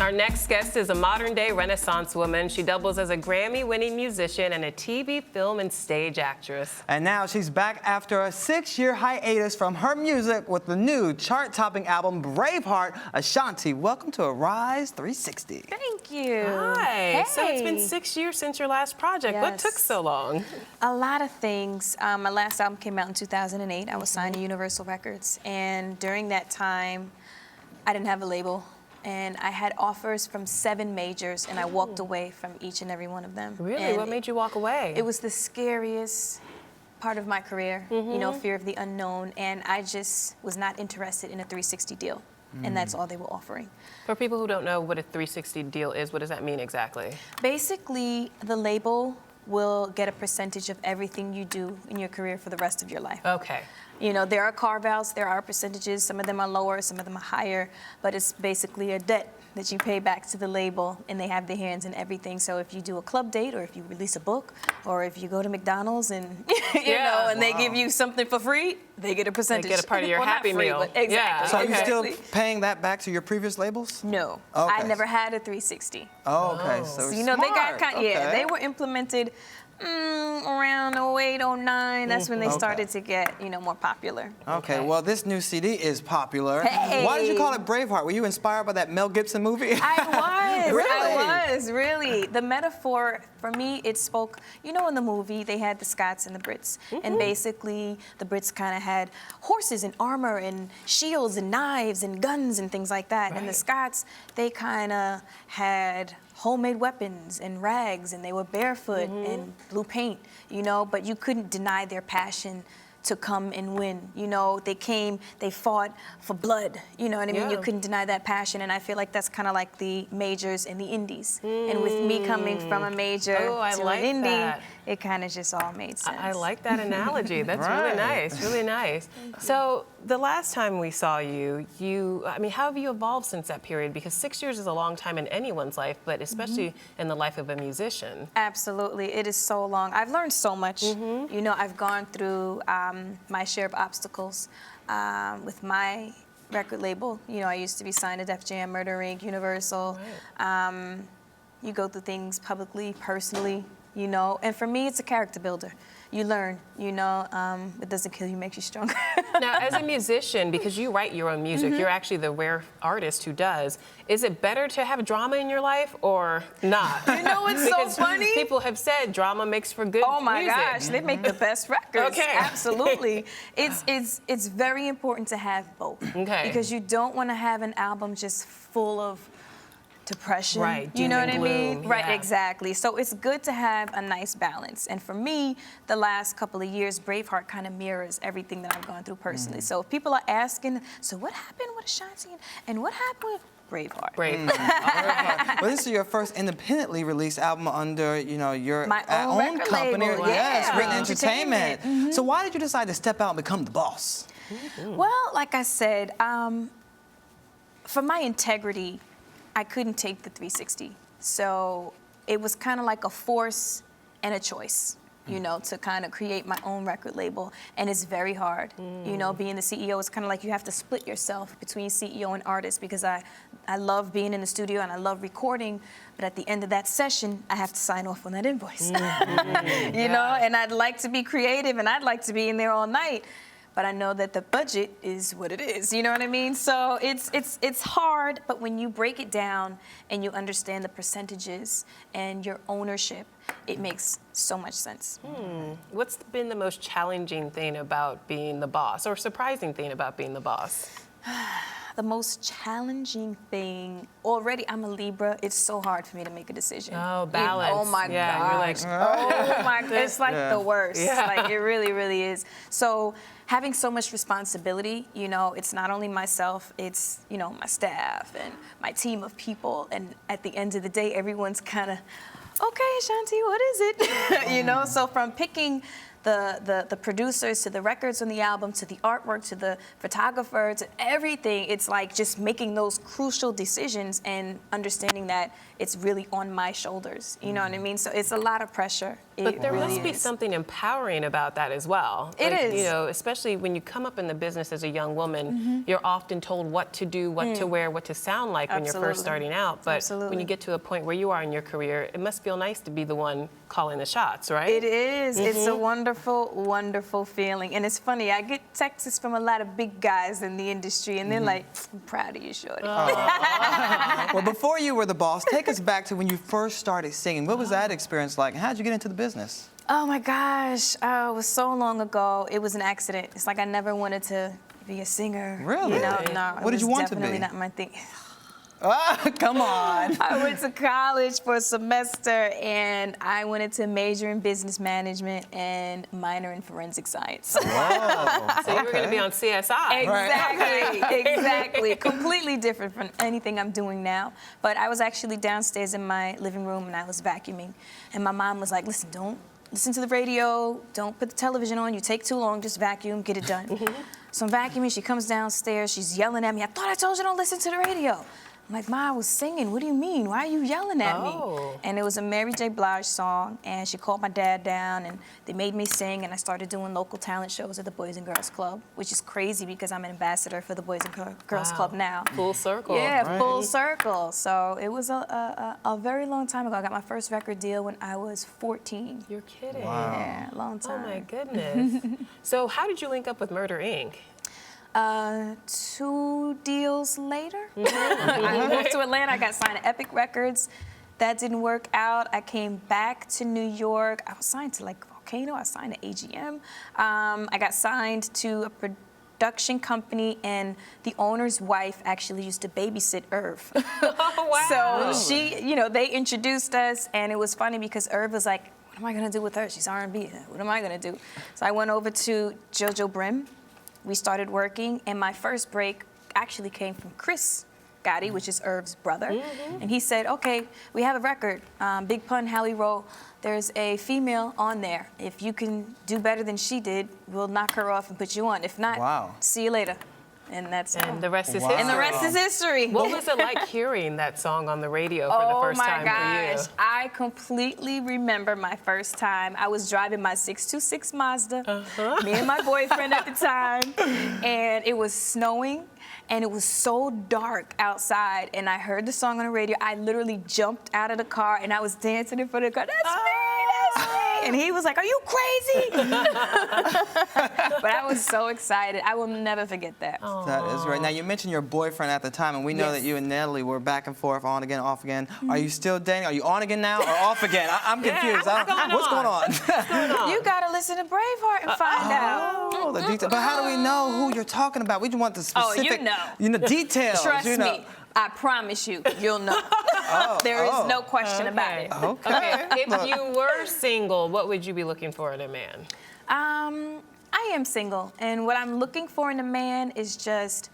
Our next guest is a modern-day Renaissance woman. She doubles as a Grammy-winning musician and a TV, film, and stage actress. And now she's back after a 6-year hiatus from her music with the new chart-topping album, Braveheart. Ashanti, welcome to Arise 360. Thank you. Hi. Hey. So it's been 6 years since your last project. Yes. What took so long? A lot of things. My last album came out in 2008. I was signed to Universal Records. And during that time, I didn't have a label. And I had offers from 7 majors, and I walked away from each and every one of them. Really? And what made you walk away? It was the scariest part of my career, you know, fear of the unknown. And I just was not interested in a 360 deal. And that's all they were offering. For people who don't know what a 360 deal is, what does that mean exactly? Basically, the label will get a percentage of everything you do in your career for the rest of your life. Okay. You know, there are carve-outs, there are percentages, some of them are lower, some of them are higher, but it's basically a debt that you pay back to the label, and they have their hands in everything. So if you do a club date, or if you release a book, or if you go to McDonald's and, you know, and they give you something for free, they get a percentage. They get a part of your Well, not Happy free, Meal. but exactly. Yeah. So are you Exactly. still paying that back to your previous labels? No, Okay. I never had a 360. Oh, okay. So, you know, they got smart. yeah, Okay. they were implemented around 08, 09. That's when they started to get, you know, more popular. Okay, well, this new CD is popular. Hey. Why did you call it Braveheart? Were you inspired by that Mel Gibson movie? I Really? was, really. The metaphor, for me, it spoke, you know, in the movie, they had the Scots and the Brits. And basically, the Brits kind of had horses and armor and shields and knives and guns and things like that. And the Scots, they kind of had homemade weapons and rags, and they were barefoot and blue paint, you know, but you couldn't deny their passion to come and win. You know, they came, they fought for blood, you know what I mean? You couldn't deny that passion, and I feel like that's kind of like the majors and the indies. And with me coming from a major to like an indie, that. it kind of just all made sense. I like that analogy. That's really nice, really nice. So the last time we saw you, I mean, how have you evolved since that period? Because 6 years is a long time in anyone's life, but especially in the life of a musician. Absolutely, it is so long. I've learned so much. You know, I've gone through my share of obstacles with my record label. You know, I used to be signed to Def Jam, Murder Inc., Universal. You go through things publicly, personally, you know, and for me, it's a character builder. You learn, you know, it doesn't kill you, makes you stronger. Now, as a musician, because you write your own music, you're actually the rare artist who does, is it better to have drama in your life or not? You know what's so funny? People have said drama makes for good Oh my music. gosh, they make the best records. Okay. Absolutely. It's very important to have both. Okay. Because you don't want to have an album just full of depression. Right, You know what doom I and mean? gloom, Right, yeah. exactly. So it's good to have a nice balance. And for me, the last couple of years, Braveheart kind of mirrors everything that I've gone through personally. So if people are asking, so what happened with Ashanti and what happened with Braveheart? Braveheart. Well, this is your first independently released album under, you know, your My own record company. label, Yes, yeah. Written Entertainment. Entertainment. So why did you decide to step out and become the boss? Well, like I said, for my integrity, I couldn't take the 360. So it was kind of like a force and a choice, you know, to kind of create my own record label. And it's very hard. You know, being the CEO, it's kind of like you have to split yourself between CEO and artist, because I love being in the studio and I love recording, but at the end of that session, I have to sign off on that invoice. You know, and I'd like to be creative and I'd like to be in there all night, but I know that the budget is what it is, you know what I mean? So it's hard, but when you break it down and you understand the percentages and your ownership, it makes so much sense. What's been the most challenging thing about being the boss, or surprising thing about being the boss? The most challenging thing, already I'm a Libra, it's so hard for me to make a decision. Oh, balance. Oh my Yeah, gosh. you're like, oh my, it's like the worst. Yeah. Like it really, really is. So having so much responsibility, you know, it's not only myself, it's, you know, my staff and my team of people. And at the end of the day, everyone's kind of, okay, Ashanti, what is it? You know, so from picking the producers to the records on the album to the artwork to the photographer to everything, it's like just making those crucial decisions and understanding that it's really on my shoulders. You know what I mean? So it's a lot of pressure. But there really must be is. something empowering about that as well. It is. You know, especially when you come up in the business as a young woman, you're often told what to do, what to wear, what to sound like when you're first Absolutely. starting out. But when Absolutely. you get to a point where you are in your career, it must feel nice to be the one calling the shots, right? It is. It's a wonderful, wonderful feeling. And it's funny, I get texts from a lot of big guys in the industry, and they're like, I'm proud of you, shorty. Well, before you were the boss, take us back to when you first started singing. What was that experience like? How did you get into the business? Oh my gosh, it was so long ago. It was an accident. It's like I never wanted to be a singer. Really? You know, no. What did you want to be? Definitely not my thing. Ah, come on. I went to college for a semester, and I wanted to major in business management and minor in forensic science. Whoa. So you were going to be on CSI. Exactly. Completely different from anything I'm doing now. But I was actually downstairs in my living room, and I was vacuuming. And my mom was like, listen, don't listen to the radio. Don't put the television on. You take too long. Just vacuum. Get it done. So I'm vacuuming. She comes downstairs. She's yelling at me. I thought I told you don't listen to the radio. I'm like, Ma, I was singing. What do you mean? Why are you yelling at me? And it was a Mary J. Blige song, and she called my dad down, and they made me sing, and I started doing local talent shows at the Boys and Girls Club, which is crazy because I'm an ambassador for the Boys and Girls Club now. Full circle. Yeah, Right. full circle. So it was a very long time ago. I got my first record deal when I was 14. You're kidding. Wow. Yeah, long Oh time. my goodness. So how did you link up with Murder Inc.? 2 deals later, I moved to Atlanta. I got signed to Epic Records. That didn't work out. I came back to New York. I was signed to like Volcano. I signed to AGM. I got signed to a production company, and the owner's wife actually used to babysit Irv. Oh, wow. So she, you know, they introduced us, and it was funny because Irv was like, what am I gonna do with her? She's R&B. What am I gonna do? So I went over to JoJo Brim. We started working, and my first break actually came from Chris Gotti, which is Irv's brother. And he said, okay, we have a record, Big Pun, Hallie Roll. There's a female on there. If you can do better than she did, we'll knock her off and put you on. If not, Wow. see you later. And that's And the rest is Wow. history. and the rest is history. What was it like hearing that song on the radio for the first time for you? I completely remember my first time. I was driving my 626 Mazda, me and my boyfriend at the time, and it was snowing, and it was so dark outside, and I heard the song on the radio. I literally jumped out of the car, and I was dancing in front of the car. That's me. And he was like, are you crazy? But I was so excited. I will never forget that. That is right. Now, you mentioned your boyfriend at the time, and we know Yes. that you and Natalie were back and forth, on again, off again. Are you still dating? Are you on again now or off again? I'm confused. What's going on? You gotta listen to Braveheart and find out. Oh, the detail. But how do we know who you're talking about? We just want the Oh, you specific, know. Details. Trust you know. me, I promise you, you'll know. There is no question about it. Okay. If you were single, what would you be looking for in a man? I am single, and what I'm looking for in a man is just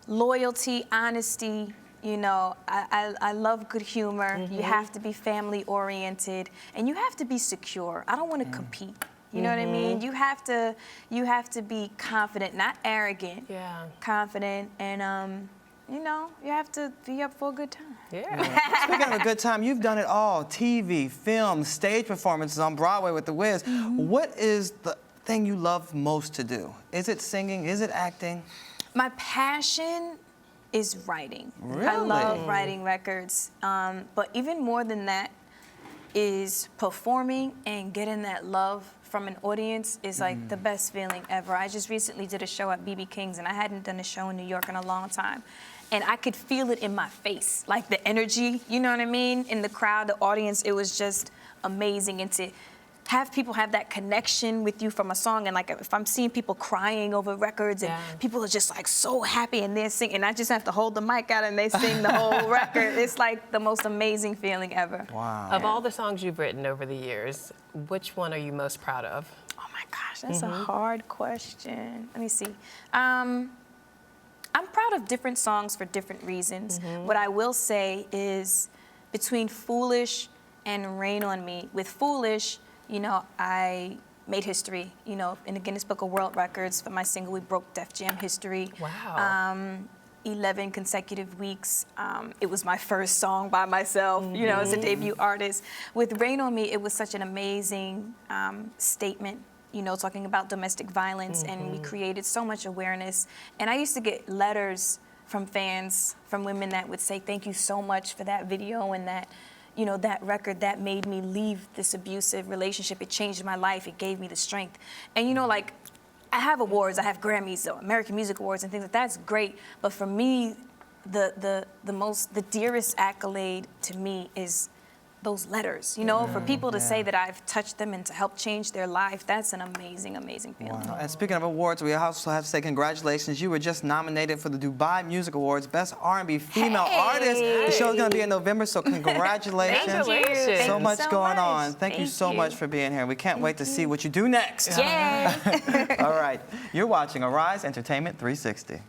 loyalty, honesty. You know, I love good humor. You have to be family oriented, and you have to be secure. I don't want to compete. You know what I mean? You have to be confident, not arrogant. Yeah. Confident, and you know, you have to be up for a good time. Yeah. Speaking of a good time, you've done it all. TV, film, stage performances on Broadway with The Wiz. What is the thing you love most to do? Is it singing? Is it acting? My passion is writing. Really? I love writing records. But even more than that is performing and getting that love from an audience is like the best feeling ever. I just recently did a show at BB King's, and I hadn't done a show in New York in a long time. And I could feel it in my face, like the energy, you know what I mean? In the crowd, the audience, it was just amazing. And to have people have that connection with you from a song, and like if I'm seeing people crying over records and people are just like so happy and they're singing, and I just have to hold the mic out and they sing the whole record. It's like the most amazing feeling ever. Wow. Of all the songs you've written over the years, which one are you most proud of? Oh my gosh, that's a hard question. Let me see. I'm proud of different songs for different reasons. What I will say is between Foolish and Rain on Me. With Foolish, you know, I made history, you know, in the Guinness Book of World Records for my single. We broke Def Jam history. Wow. 11 consecutive weeks. It was my first song by myself, you know, as a debut artist. With Rain on Me, it was such an amazing statement, you know, talking about domestic violence, and we created so much awareness. And I used to get letters from fans, from women that would say, thank you so much for that video and that, you know, that record that made me leave this abusive relationship. It changed my life. It gave me the strength. And, you know, like, I have awards. I have Grammys, American Music Awards, and things like that. That's great. But for me, the dearest accolade to me is those letters, you know, for people to say that I've touched them and to help change their life. That's an amazing, amazing feeling. Wow. And speaking of awards, we also have to say congratulations. You were just nominated for the Dubai Music Awards, Best R&B Female Artist. The show's going to be in November, so congratulations. Congratulations. So much so going much. on. Thank you so much for being here. We can't wait to see what you do next. Yay! All right. You're watching Arise Entertainment 360.